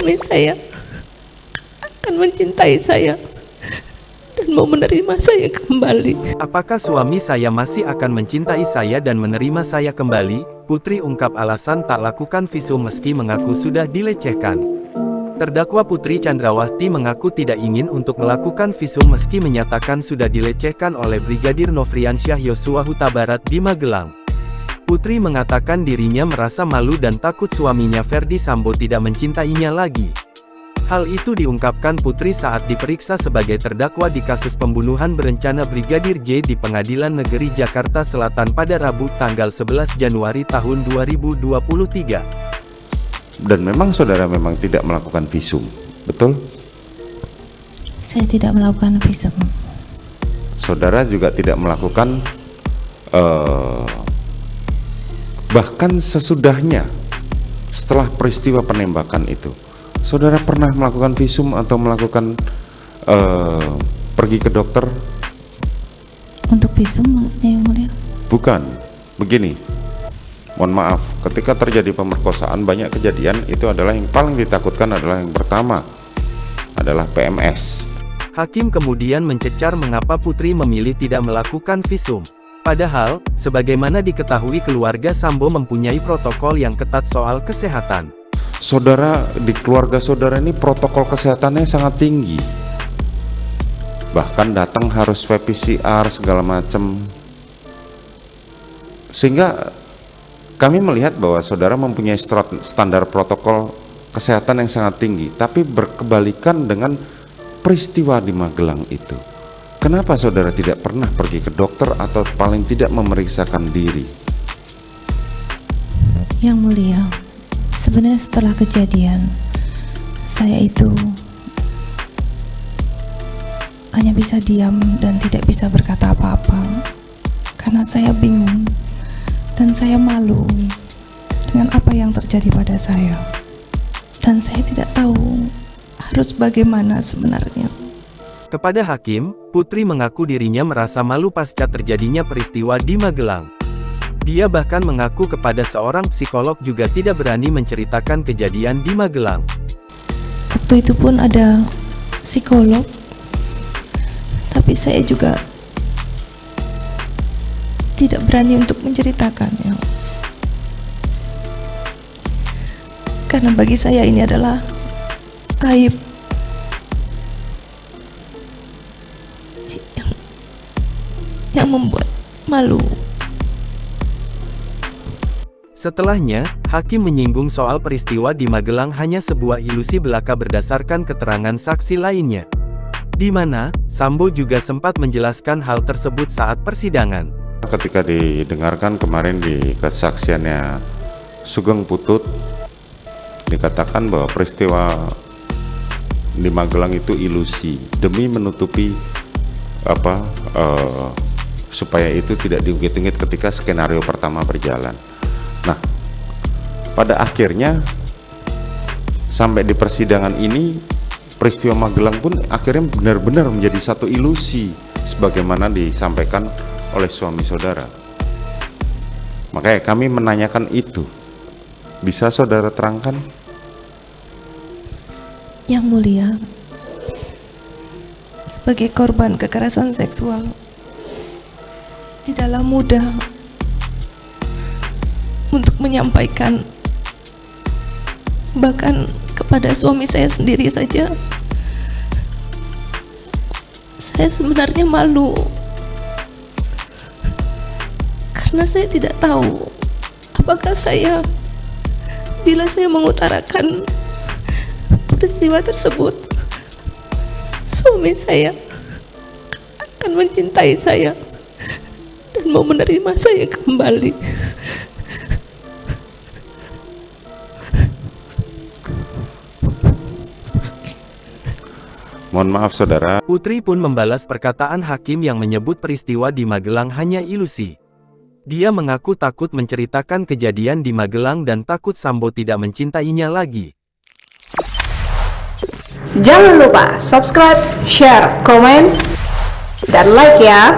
suami saya akan mencintai saya dan mau menerima saya kembali. Apakah suami saya masih akan mencintai saya dan menerima saya kembali? Putri ungkap alasan tak lakukan visum meski mengaku sudah dilecehkan. Terdakwa Putri Chandrawati mengaku tidak ingin untuk melakukan visum meski menyatakan sudah dilecehkan oleh Brigadir Nofriansyah Yosua Huta Barat di Magelang. Putri mengatakan dirinya merasa malu dan takut suaminya Ferdy Sambo tidak mencintainya lagi. Hal itu diungkapkan Putri saat diperiksa sebagai terdakwa di kasus pembunuhan berencana Brigadir J di Pengadilan Negeri Jakarta Selatan pada Rabu tanggal 11 Januari tahun 2023. Dan memang saudara memang tidak melakukan visum, betul? Saya tidak melakukan visum. Saudara juga tidak melakukan bahkan sesudahnya, setelah peristiwa penembakan itu, saudara pernah melakukan visum atau melakukan pergi ke dokter? Untuk visum maksudnya yang mulia? Bukan, begini, mohon maaf, ketika terjadi pemerkosaan banyak kejadian, itu adalah yang paling ditakutkan adalah yang pertama adalah PMS. Hakim kemudian mencecar mengapa Putri memilih tidak melakukan visum. Padahal, sebagaimana diketahui keluarga Sambo mempunyai protokol yang ketat soal kesehatan. Saudara, di keluarga saudara ini protokol kesehatannya sangat tinggi. Bahkan datang harus swab PCR segala macam. Sehingga kami melihat bahwa saudara mempunyai standar protokol kesehatan yang sangat tinggi, tapi berkebalikan dengan peristiwa di Magelang itu. Kenapa saudara tidak pernah pergi ke dokter atau paling tidak memeriksakan diri? Yang mulia, sebenarnya setelah kejadian, saya itu hanya bisa diam dan tidak bisa berkata apa-apa karena saya bingung dan saya malu dengan apa yang terjadi pada saya, dan saya tidak tahu harus bagaimana sebenarnya. Kepada hakim, Putri mengaku dirinya merasa malu pasca terjadinya peristiwa di Magelang. Dia bahkan mengaku kepada seorang psikolog juga tidak berani menceritakan kejadian di Magelang. Waktu itu pun ada psikolog, tapi saya juga tidak berani untuk menceritakannya. Karena bagi saya ini adalah aib yang membuat malu. Setelahnya, hakim menyinggung soal peristiwa di Magelang hanya sebuah ilusi belaka berdasarkan keterangan saksi lainnya, di mana Sambo juga sempat menjelaskan hal tersebut saat persidangan. Ketika didengarkan kemarin di kesaksiannya Sugeng Putut, dikatakan bahwa peristiwa di Magelang itu ilusi demi menutupi supaya itu tidak diungkit-ungkit ketika skenario pertama berjalan. Nah, pada akhirnya sampai di persidangan ini peristiwa Magelang pun akhirnya benar-benar menjadi satu ilusi sebagaimana disampaikan oleh suami saudara. Makanya kami menanyakan itu. Bisa saudara terangkan? Yang mulia, sebagai korban kekerasan seksual, tidaklah mudah untuk menyampaikan, bahkan kepada suami saya sendiri saja. Saya sebenarnya malu karena saya tidak tahu apakah saya, bila saya mengutarakan peristiwa tersebut, suami saya akan mencintai saya dan mau menerima saya kembali. Mohon maaf saudara. Putri pun membalas perkataan hakim yang menyebut peristiwa di Magelang hanya ilusi. Dia mengaku takut menceritakan kejadian di Magelang dan takut Sambo tidak mencintainya lagi. Jangan lupa subscribe, share, komen, dan like ya.